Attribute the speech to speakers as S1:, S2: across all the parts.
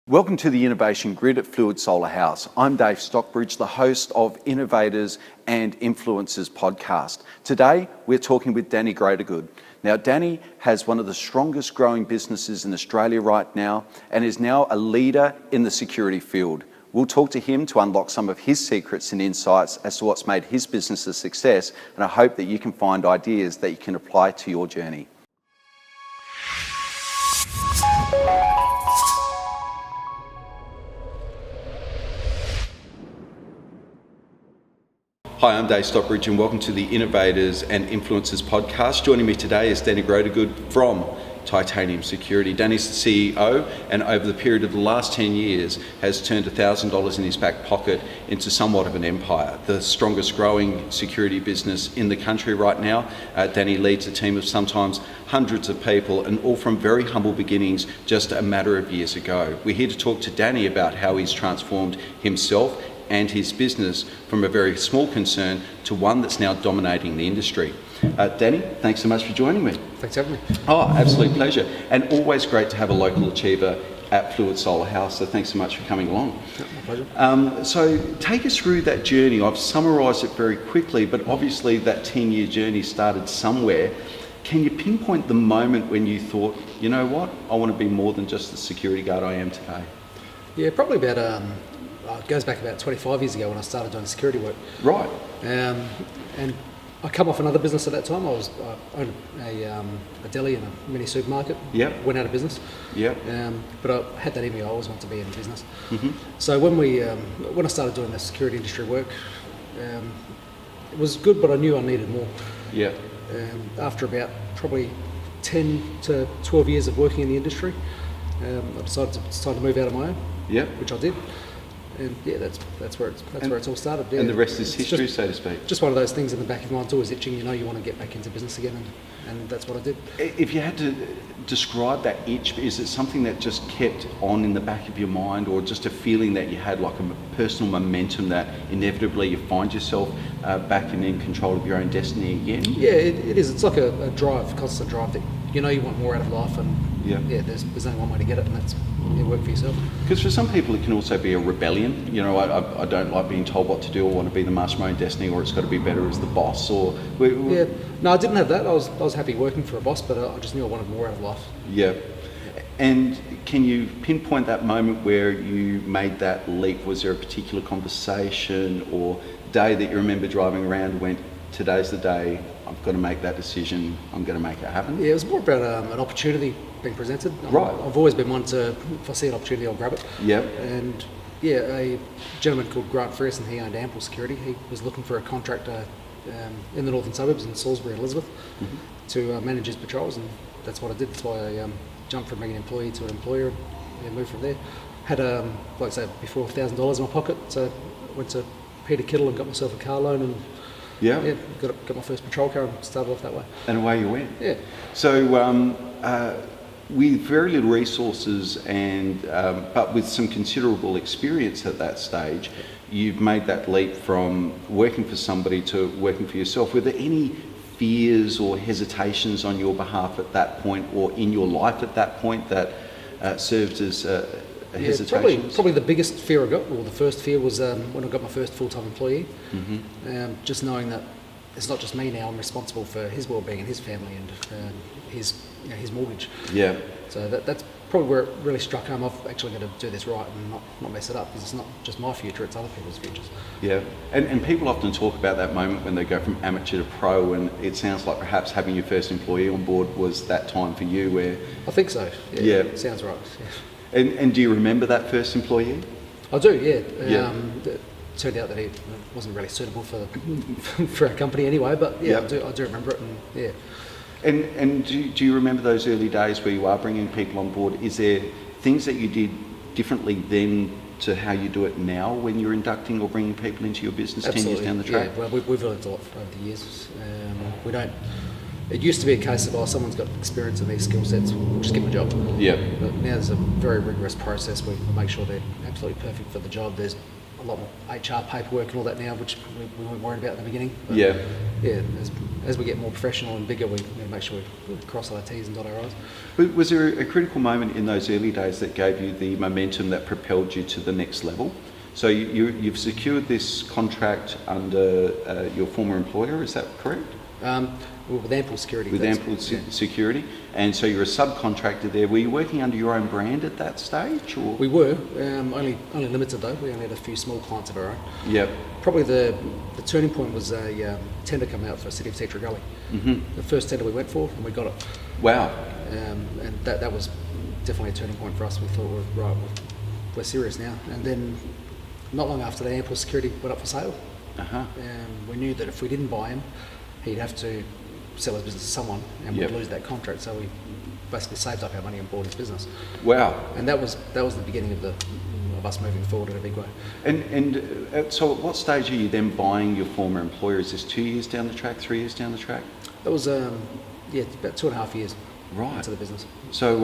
S1: Welcome to the Innovation Grid at Fluid Solar House. I'm Dave Stockbridge, the host of Innovators and Influencers podcast. Today, we're talking with Danny Grotegoed. Now, Danny has one of the strongest growing businesses in Australia right now and is now a leader in the security field. We'll talk to him to unlock some of his secrets and insights as to what's made his business a success, and I hope that you can find ideas that you can apply to your journey. Hi, I'm Dave Stockbridge and welcome to the Innovators and Influencers podcast. Joining me today is Danny Grotegoed from Titanium Security. Danny's the CEO and over the period of the last 10 years has turned $1,000 in his back pocket into somewhat of an empire. The strongest growing security business in the country right now. Danny leads a team of sometimes hundreds of people and all from very humble beginnings just a matter of years ago. We're here to talk to Danny about how he's transformed himself and his business from a very small concern to one that's now dominating the industry. Danny, thanks so much for joining me.
S2: Thanks for having me.
S1: Oh, absolute pleasure. And always great to have a local achiever at Fluid Solar House, so thanks so much for coming along.
S2: My pleasure.
S1: So take us through that journey. I've summarised it very quickly, but obviously that 10-year journey started somewhere. Can you pinpoint the moment when you thought, you know what, I want to be more than just the security guard I am today?
S2: Yeah, probably about, it goes back about 25 years ago when I started doing security work.
S1: Right.
S2: And I come off another business at that time. I owned a deli and a mini supermarket.
S1: Yep.
S2: Went out of business.
S1: Yep.
S2: But I had that in me. I always wanted to be in business.
S1: Mm-hmm.
S2: So when I started doing the security industry work, it was good, but I knew I needed more.
S1: Yeah.
S2: After about probably 10 to 12 years of working in the industry, I decided it's time to move out of my own.
S1: Yep.
S2: Which I did. And yeah, that's where it's all started. Yeah.
S1: And the rest is history, so to speak.
S2: Just one of those things in the back of your mind, it's always itching. You know, you want to get back into business again, and that's what I did.
S1: If you had to describe that itch, is it something that just kept on in the back of your mind, or just a feeling that you had like a personal momentum that inevitably you find yourself back and in control of your own destiny again?
S2: Yeah, it is. It's like a drive, constant drive that you know you want more out of life, and there's only one way to get it, and that's work for yourself.
S1: Because for some people it can also be a rebellion. You know, I don't like being told what to do, or want to be the master of my own destiny, or it's got to be better as the boss. Or
S2: yeah, no, I didn't have that. I was happy working for a boss, but I just knew I wanted more out of life.
S1: Yeah. And can you pinpoint that moment where you made that leap? Was there a particular conversation or day that you remember driving around and went, today's the day, I've got to make that decision, I'm going to make it happen?
S2: Yeah, it was more about an opportunity being presented.
S1: Right.
S2: I've always been one to, if I see an opportunity, I'll grab it.
S1: Yeah.
S2: And yeah, a gentleman called Grant Frearson, he owned Ample Security. He was looking for a contractor in the northern suburbs in Salisbury and Elizabeth to manage his patrols, and that's what I did. That's why I jumped from being an employee to an employer and moved from there. Had, like I said before, $1,000 in my pocket, so went to Peter Kittle and got myself a car loan, and got my first patrol car and started off that way.
S1: And away you went.
S2: Yeah.
S1: So with very little resources and but with some considerable experience at that stage, you've made that leap from working for somebody to working for yourself. Were there any fears or hesitations on your behalf at that point, or in your life at that point, that served as a hesitation?
S2: Probably the biggest fear I got, or the first fear, was when I got my first full-time employee. Just knowing that it's not just me now, I'm responsible for his well-being and his family and his mortgage.
S1: Yeah.
S2: So that's probably where it really struck home. I've actually got to do this right and not mess it up, because it's not just my future, it's other people's futures.
S1: Yeah, and people often talk about that moment when they go from amateur to pro, and it sounds like perhaps having your first employee on board was that time for you where...
S2: I think so, yeah. It sounds right, yeah.
S1: And do you remember that first employee?
S2: I do, yeah. It turned out that he wasn't really suitable for our company anyway, but I do remember it, and yeah.
S1: And do you remember those early days where you are bringing people on board? Is there things that you did differently then to how you do it now when you're inducting or bringing people into your business?
S2: Absolutely.
S1: 10 years down the track?
S2: Yeah, well, we've learned a lot over the years. We don't... It used to be a case of, someone's got experience in these skill sets, we'll just give them a job.
S1: Yeah.
S2: But now there's a very rigorous process. We make sure they're absolutely perfect for the job. There's a lot more HR paperwork and all that now, which we weren't worried about in the beginning. But
S1: Yeah.
S2: Yeah, as we get more professional and bigger, we make sure we cross our T's and dot our I's.
S1: But was there a critical moment in those early days that gave you the momentum that propelled you to the next level? So you've secured this contract under your former employer, is that correct?
S2: With Ample Security.
S1: With Ample Security, and so you're a subcontractor there. Were you working under your own brand at that stage, or?
S2: We were, only limited though. We only had a few small clients of our own.
S1: Yep.
S2: Probably the turning point was a tender coming out for City of Tetra Gully.
S1: Mm-hmm.
S2: The first tender we went for, and we got it.
S1: Wow.
S2: And that was definitely a turning point for us. We thought, we're serious now. And then, not long after that, Ample Security went up for sale.
S1: Uh-huh.
S2: We knew that if we didn't buy him, he'd have to sell his business to someone, and we'd lose that contract. So we basically saved up our money and bought his business.
S1: Wow.
S2: And that was the beginning of us moving forward in a big way.
S1: And so at what stage are you then buying your former employer? Is this 2 years down the track, 3 years down the track?
S2: That was about 2.5 years
S1: right.
S2: into the business.
S1: So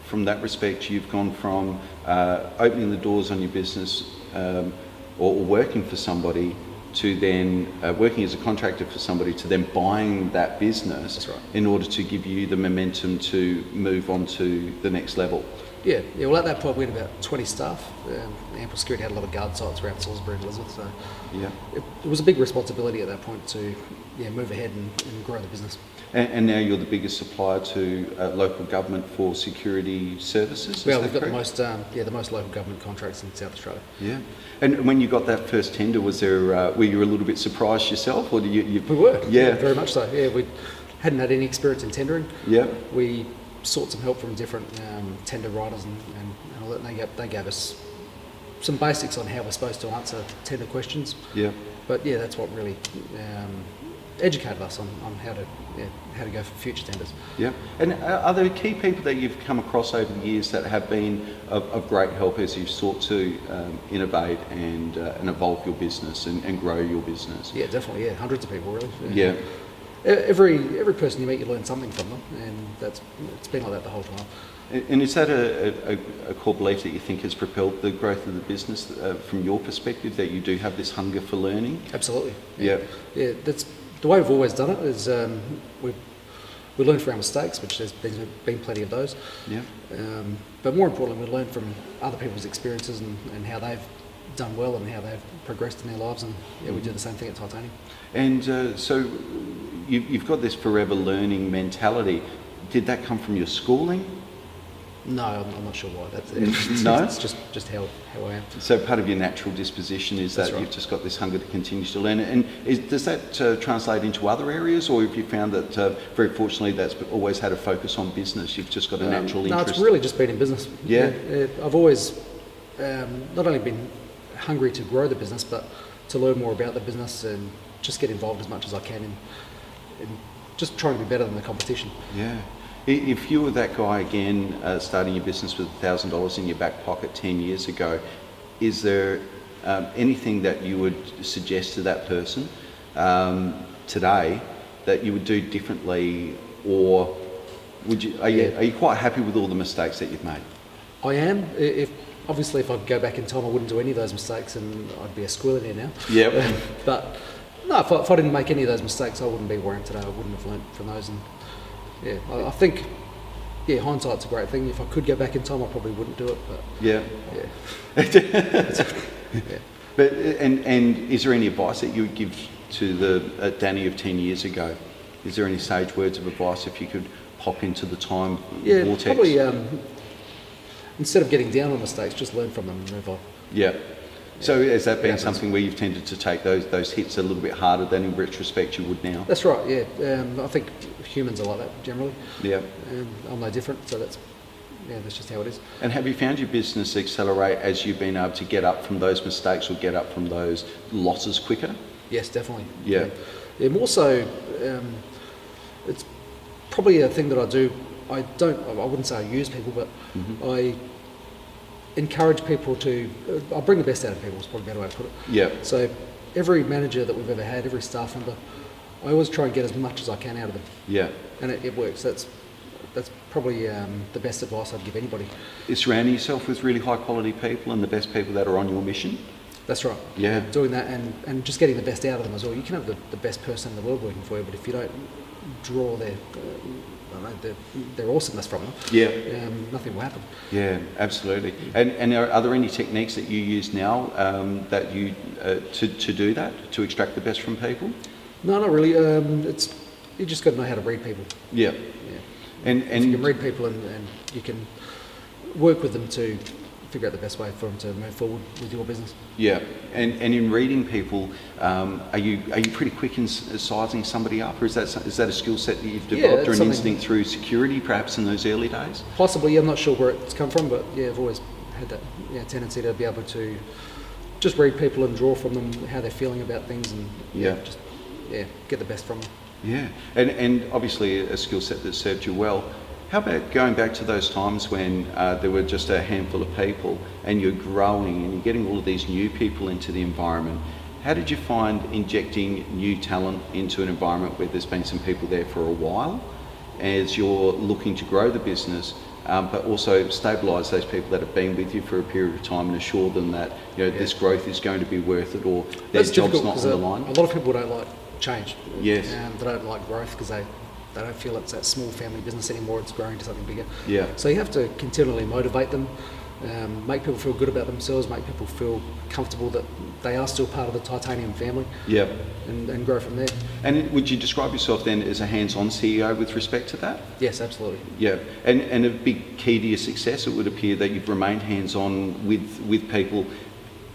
S1: from that respect, you've gone from opening the doors on your business or working for somebody to then working as a contractor for somebody to then buying that business.
S2: That's right.
S1: In order to give you the momentum to move on to the next level.
S2: Yeah. Well, at that point we had about 20 staff. Ample Security had a lot of guard sites around Salisbury and Elizabeth, so
S1: yeah,
S2: it was a big responsibility at that point to move ahead and grow the business.
S1: And now you're the biggest supplier to local government for security services.
S2: Well, we've got the most local government contracts in South Australia.
S1: Yeah. And when you got that first tender, was there were you a little bit surprised yourself, or did you?
S2: We were.
S1: Yeah.
S2: Very much so. Yeah, we hadn't had any experience in tendering.
S1: Yeah.
S2: We sought some help from different tender writers and all that. And they gave us some basics on how we're supposed to answer tender questions.
S1: Yeah.
S2: But yeah, that's what really educated us on how to go for future tenders.
S1: Yeah. And are there key people that you've come across over the years that have been of great help as you've sought to innovate and evolve your business and grow your business?
S2: Yeah, definitely. Yeah, hundreds of people really.
S1: Yeah.
S2: Every person you meet, you learn something from them, and it's been like that the whole time.
S1: And is that a core belief that you think has propelled the growth of the business from your perspective, that you do have this hunger for learning?
S2: Absolutely.
S1: Yeah.
S2: Yeah, that's the way we've always done it. Is we learn from our mistakes, which there's been plenty of those.
S1: Yeah.
S2: But more importantly, we learn from other people's experiences and how they've done well and how they've progressed in their lives, and we do the same thing at Titanium. And
S1: so you've got this forever learning mentality. Did that come from your schooling?
S2: No, I'm not sure why.
S1: No?
S2: It's just how I am.
S1: So part of your natural disposition is that you've just got this hunger to continue to learn. And does that translate into other areas, or have you found that, very fortunately, that's always had a focus on business? You've just got a natural interest?
S2: No, it's really just been in business.
S1: Yeah.
S2: I've always not only been hungry to grow the business, but to learn more about the business and just get involved as much as I can in just trying to be better than the competition.
S1: Yeah. If you were that guy again, starting your business with $1,000 in your back pocket 10 years ago, is there anything that you would suggest to that person today that you would do differently, or are you quite happy with all the mistakes that you've made?
S2: I am. Obviously, if I could go back in time, I wouldn't do any of those mistakes, and I'd be a squillionaire now.
S1: Yeah.
S2: But no, if I didn't make any of those mistakes, I wouldn't be where I am today. I wouldn't have learnt from those. And yeah, I think hindsight's a great thing. If I could go back in time, I probably wouldn't do it. But yeah.
S1: But and is there any advice that you would give to the Danny of 10 years ago? Is there any sage words of advice if you could pop into the time vortex?
S2: Probably. Instead of getting down on mistakes, just learn from them and move on.
S1: Yeah. So has that been something where you've tended to take those hits a little bit harder than in retrospect you would now?
S2: That's right, yeah. I think humans are like that generally.
S1: Yeah.
S2: I'm no different, so that's just how it is.
S1: And have you found your business accelerate as you've been able to get up from those mistakes or get up from those losses quicker?
S2: Yes, definitely.
S1: Yeah.
S2: More so, it's probably a thing that I do. I wouldn't say I use people, but I encourage people to, I bring the best out of people, is probably a better way to put it.
S1: Yeah.
S2: So every manager that we've ever had, every staff member, I always try and get as much as I can out of them.
S1: Yeah.
S2: And it works. That's probably the best advice I'd give anybody.
S1: Is surrounding yourself with really high quality people and the best people that are on your mission.
S2: That's right.
S1: Yeah.
S2: Doing that and just getting the best out of them as well. You can have the best person in the world working for you, but if you don't draw their awesomeness from them, nothing will happen.
S1: Yeah, absolutely. And are there any techniques that you use now that you to do that, to extract the best from people?
S2: No, not really. You just got to know how to read people.
S1: Yeah. And
S2: if you can read people and you can work with them to figure out the best way for them to move forward with your business.
S1: Yeah, and in reading people, are you pretty quick in sizing somebody up, or is that a skill set that you've developed, or an instinct through security, perhaps in those early days?
S2: Possibly, I'm not sure where it's come from, but yeah, I've always had that tendency to be able to just read people and draw from them how they're feeling about things, and get the best from them.
S1: Yeah, and obviously a skill set that served you well. How about going back to those times when there were just a handful of people and you're growing and you're getting all of these new people into the environment? How did you find injecting new talent into an environment where there's been some people there for a while as you're looking to grow the business, but also stabilise those people that have been with you for a period of time and assure them that this growth is going to be worth it, or their job's not on the line?
S2: A lot of people don't like change.
S1: Yes.
S2: They don't like growth because they don't feel it's that small family business anymore, it's growing to something bigger.
S1: Yeah.
S2: So you have to continually motivate them, make people feel good about themselves, make people feel comfortable that they are still part of the Titanium family.
S1: Yeah.
S2: And grow from there.
S1: And would you describe yourself then as a hands-on CEO with respect to that?
S2: Yes, absolutely.
S1: Yeah. And a big key to your success, it would appear that you've remained hands-on with people.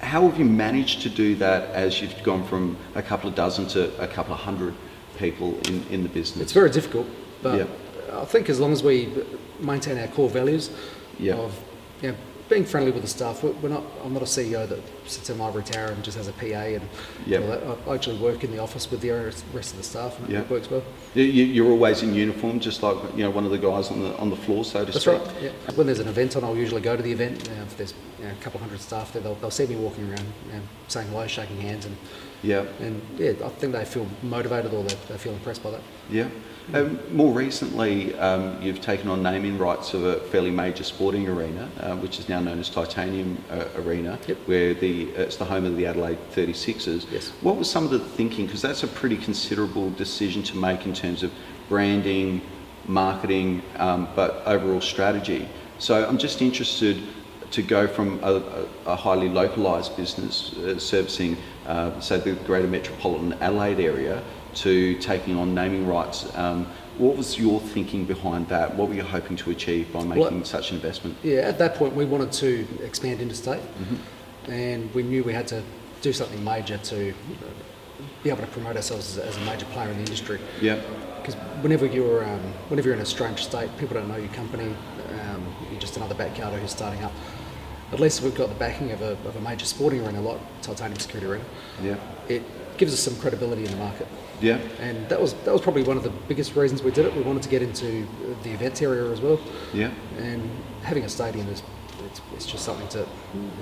S1: How have you managed to do that as you've gone from a couple of dozen to a couple of hundred people in the business?
S2: It's very difficult, but I think as long as we maintain our core values of being friendly with the staff, I'm not a CEO that sits in an ivory tower and just has a PA and all that. I actually work in the office with the rest of the staff, and it works well.
S1: You're always in uniform, just like one of the guys on the floor, so to speak.
S2: That's right. Yeah. When there's an event on, I'll usually go to the event. If there's a couple hundred staff there, they'll see me walking around, saying hello, shaking hands, and I think they feel motivated, or they feel impressed by that.
S1: Yeah. More recently, you've taken on naming rights of a fairly major sporting arena, which is now known as Titanium Arena, where it's the home of the Adelaide 36ers.
S2: Yes.
S1: What was some of the thinking? Because that's a pretty considerable decision to make in terms of branding, marketing, but overall strategy. So I'm just interested to go from a highly localised business servicing, say, the greater metropolitan Adelaide area, to taking on naming rights. What was your thinking behind that? What were you hoping to achieve by making such an investment?
S2: Yeah, at that point we wanted to expand interstate, and we knew we had to do something major to be able to promote ourselves as a major player in the industry.
S1: Yeah.
S2: Because whenever you're in a strange state, people don't know your company. You're just another backyarder who's starting up. At least we've got the backing of a major sporting arena like Titanium Security Arena.
S1: Yeah.
S2: It gives us some credibility in the market.
S1: Yeah.
S2: And that was probably one of the biggest reasons we did it. We wanted to get into the events area as well.
S1: Yeah.
S2: And having a stadium it's just something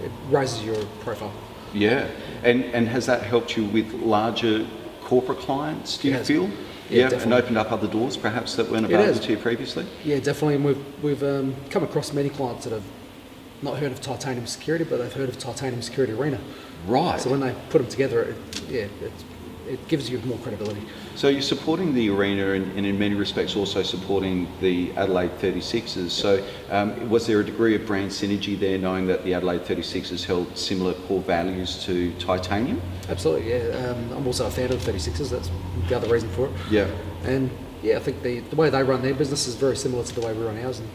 S2: it raises your profile.
S1: Yeah. And has that helped you with larger corporate clients, do you feel?
S2: Yeah,
S1: and opened up other doors perhaps that weren't available to you previously?
S2: Yeah, definitely. And we've come across many clients that have not heard of Titanium Security, but they've heard of Titanium Security Arena.
S1: Right.
S2: So when they put them together, it gives you more credibility.
S1: So you're supporting the arena and in many respects also supporting the Adelaide 36ers. So was there a degree of brand synergy there, knowing that the Adelaide 36ers held similar core values to Titanium?
S2: Absolutely, yeah. I'm also a fan of the 36ers. That's the other reason for it.
S1: Yeah.
S2: And I think the way they run their business is very similar to the way we run ours. And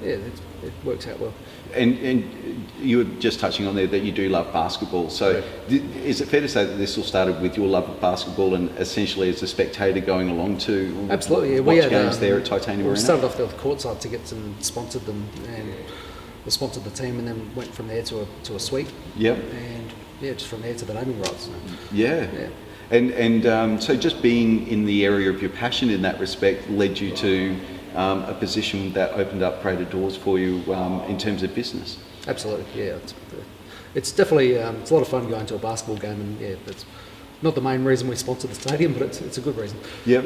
S2: it works out well.
S1: And you were just touching on there that you do love basketball. So is it fair to say that this all started with your love of basketball and essentially as a spectator going along to watch games there at Titanium Arena?
S2: We started off there with courtside tickets and sponsored them, and we sponsored the team, and then went from there to a suite.
S1: Yep.
S2: And just from there to the naming rights. So.
S1: Yeah. And so just being in the area of your passion in that respect led you to a position that opened up greater doors for you in terms of business.
S2: Absolutely, yeah. It's definitely it's a lot of fun going to a basketball game, and not the main reason we sponsor the stadium, but it's a good reason.
S1: Yeah.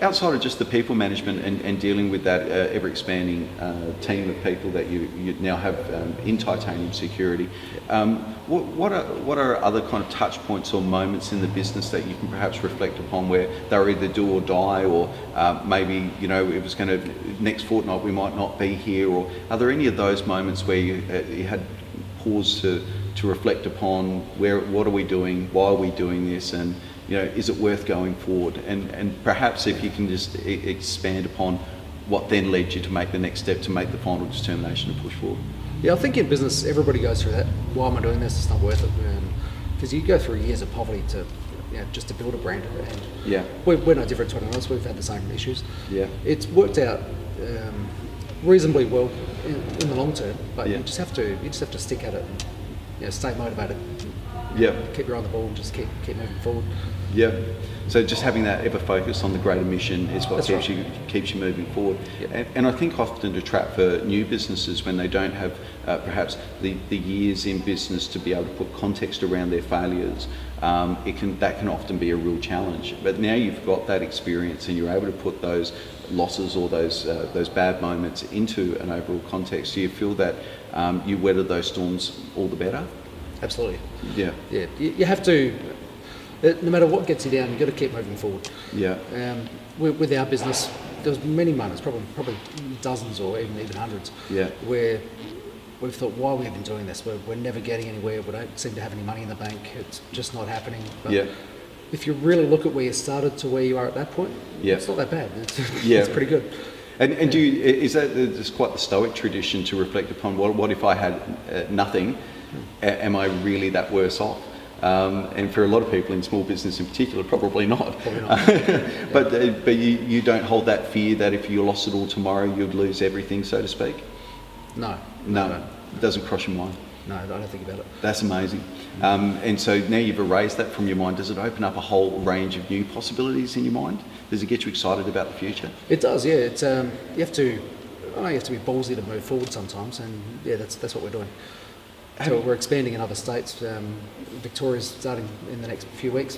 S1: Outside of just the people management and dealing with that ever-expanding team of people that you now have in Titanium Security, what are other kind of touch points or moments in the business that you can perhaps reflect upon where they're either do or die, or maybe, it was going to, next fortnight we might not be here, or are there any of those moments where you had pause to reflect upon what are we doing, why are we doing this, and is it worth going forward? And perhaps if you can just expand upon what then led you to make the next step, to make the final determination to push forward.
S2: Yeah, I think in business everybody goes through that. Why am I doing this? It's not worth it. Because you go through years of poverty to just to build a brand. And
S1: yeah,
S2: we're no different to anyone else. We've had the same issues.
S1: Yeah,
S2: it's worked out reasonably well in the long term, but you just have to stick at it and stay motivated.
S1: Yeah,
S2: keep your eye on the ball and just keep moving forward.
S1: Yeah. So just having that ever focus on the greater mission is what keeps you moving forward.
S2: Yep.
S1: And I think often a trap for new businesses when they don't have perhaps the years in business to be able to put context around their failures, that can often be a real challenge. But now you've got that experience and you're able to put those losses or those bad moments into an overall context. Do you feel that you weathered those storms all the better?
S2: Absolutely.
S1: Yeah.
S2: Yeah. You have to. No matter what gets you down, you've got to keep moving forward.
S1: Yeah.
S2: With our business, there's many moments, probably dozens or even hundreds, where we've thought, why are we even doing this? We're never getting anywhere. We don't seem to have any money in the bank. It's just not happening. But if you really look at where you started to where you are at that point, it's not that bad. It's pretty good.
S1: And do you, is that there's quite the Stoic tradition to reflect upon what if I had nothing? Am I really that worse off? And for a lot of people in small business in particular, probably not. But you don't hold that fear that if you lost it all tomorrow, you'd lose everything, so to speak?
S2: No.
S1: It doesn't cross your mind?
S2: No, I don't think about it.
S1: That's amazing. And so now you've erased that from your mind. Does it open up a whole range of new possibilities in your mind? Does it get you excited about the future?
S2: It does, yeah. It's you have to be ballsy to move forward sometimes, and that's what we're doing. So we're expanding in other states. Victoria's starting in the next few weeks.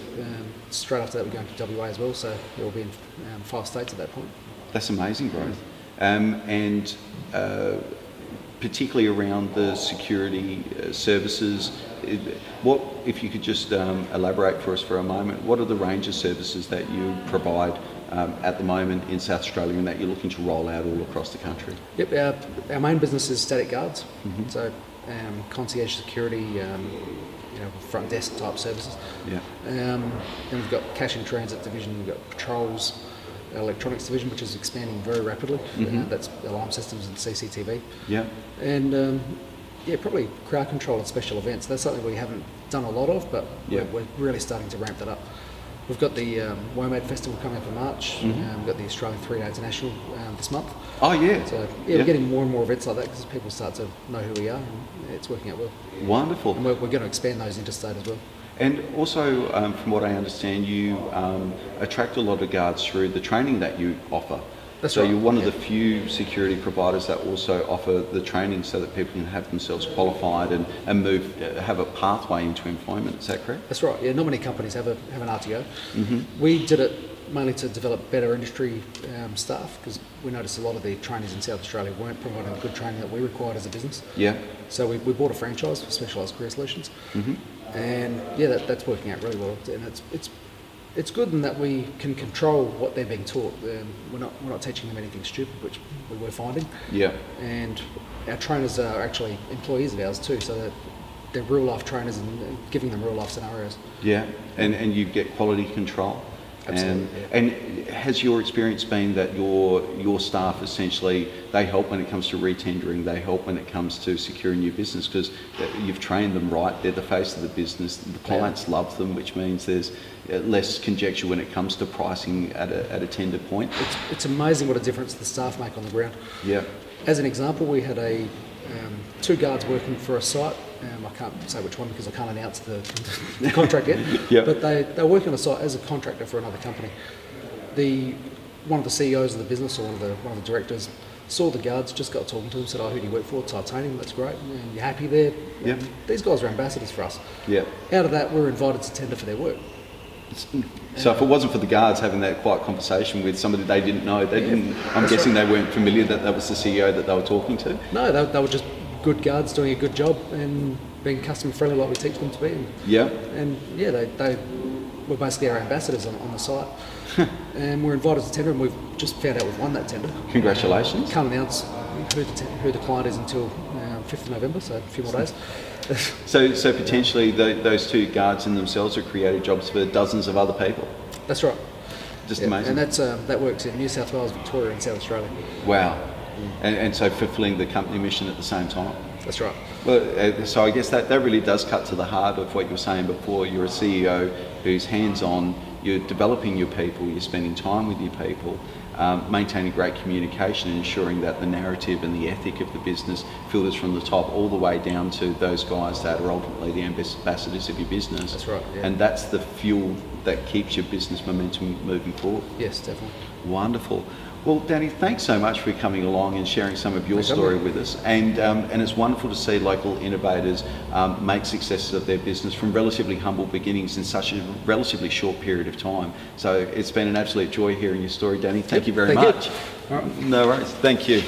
S2: Straight after that, we're going to WA as well. So we'll be in 5 states at that point.
S1: That's amazing growth. And particularly around the security services, what if you could just elaborate for us for a moment? What are the range of services that you provide at the moment in South Australia and that you're looking to roll out all across the country?
S2: Yep, our main business is static guards. Mm-hmm. So concierge security, front desk type services.
S1: Yeah.
S2: Then we've got cash in transit division. We've got patrols, electronics division, which is expanding very rapidly.
S1: Mm-hmm.
S2: That's alarm systems and CCTV.
S1: Yeah.
S2: And probably crowd control at special events. That's something we haven't done a lot of, but we're really starting to ramp that up. We've got the WOMAD Festival coming up in March.
S1: Mm-hmm.
S2: We've got the Australian 3-Day International this month.
S1: Oh, yeah.
S2: So, we're getting more and more events like that because people start to know who we are, and it's working out well.
S1: Wonderful.
S2: And we're going to expand those interstate as well.
S1: And also, from what I understand, you attract a lot of guards through the training that you offer.
S2: That's
S1: right.
S2: So
S1: you're one of the few security providers that also offer the training so that people can have themselves qualified and have a pathway into employment. Is that correct?
S2: That's right. Yeah, not many companies have an RTO.
S1: Mm-hmm.
S2: We did it mainly to develop better industry staff because we noticed a lot of the trainees in South Australia weren't providing the good training that we required as a business.
S1: Yeah.
S2: So we bought a franchise for Specialised Career Solutions.
S1: Mm-hmm.
S2: And that's working out really well. And it's good in that we can control what they're being taught. We're not teaching them anything stupid, which we were finding.
S1: Yeah.
S2: And our trainers are actually employees of ours too, so that they're real life trainers and giving them real life scenarios.
S1: Yeah, and you get quality control.
S2: Absolutely.
S1: And has your experience been that your staff essentially, they help when it comes to retendering, they help when it comes to securing new business because you've trained them right, they're the face of the business, the clients love them, which means there's less conjecture when it comes to pricing at a tender point?
S2: It's amazing what a difference the staff make on the ground.
S1: Yeah.
S2: As an example, we had 2 guards working for a site. I can't say which one because I can't announce the contract yet.
S1: Yep.
S2: But they were working on a site as a contractor for another company. One of the CEOs of the business or one of the directors saw the guards, just got talking to them, said, who do you work for? Titanium, that's great. And you're happy there?
S1: Yep.
S2: These guys are ambassadors for us.
S1: Yeah.
S2: Out of that, we're invited to tender for their work.
S1: So if it wasn't for the guards having that quiet conversation with somebody they didn't know, I'm guessing they weren't familiar that was the CEO that they were talking to?
S2: No, they were just good guards doing a good job and being customer friendly like we teach them to be. They were basically our ambassadors on the site. And we're invited to tender, and we've just found out we've won that tender.
S1: Congratulations.
S2: Can't announce who the client is until 5th of November, so a few more days.
S1: So potentially those two guards in themselves have created jobs for dozens of other people.
S2: That's right.
S1: Just amazing.
S2: And that works in New South Wales, Victoria and South Australia.
S1: Wow. And so fulfilling the company mission at the same time.
S2: That's right.
S1: Well, so I guess that really does cut to the heart of what you were saying before. You're a CEO who's hands-on, you're developing your people, you're spending time with your people, maintaining great communication and ensuring that the narrative and the ethic of the business filters from the top all the way down to those guys that are ultimately the ambassadors of your business.
S2: That's right, yeah.
S1: And that's the fuel that keeps your business momentum moving forward.
S2: Yes, definitely.
S1: Wonderful. Well, Danny, thanks so much for coming along and sharing some of your story with us. And it's wonderful to see local innovators make successes of their business from relatively humble beginnings in such a relatively short period of time. So it's been an absolute joy hearing your story, Danny. Thank you very much.
S2: All right.
S1: No worries. Thank you.